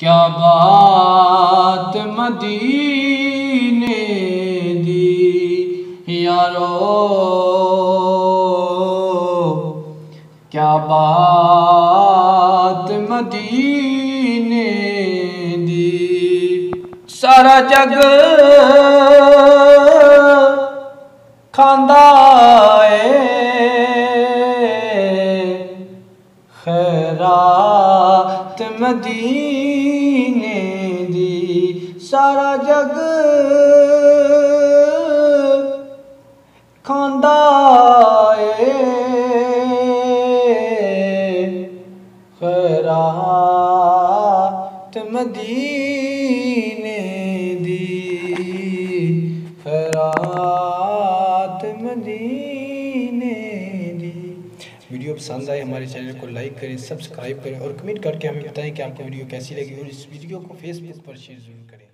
क्या बात मदीने दी यारो, क्या बात मदीने दी। सारा जग खांदा खैरात मदीने दी। सारा जग खांदा खैरात मदीने दी। खैरात मदीने दी। वीडियो पसंद आए हमारे चैनल को लाइक करें, सब्सक्राइब करें और कमेंट करके हमें बताएं कि आपको वीडियो कैसी लगी और इस वीडियो को फेसबुक पर शेयर जरूर करें।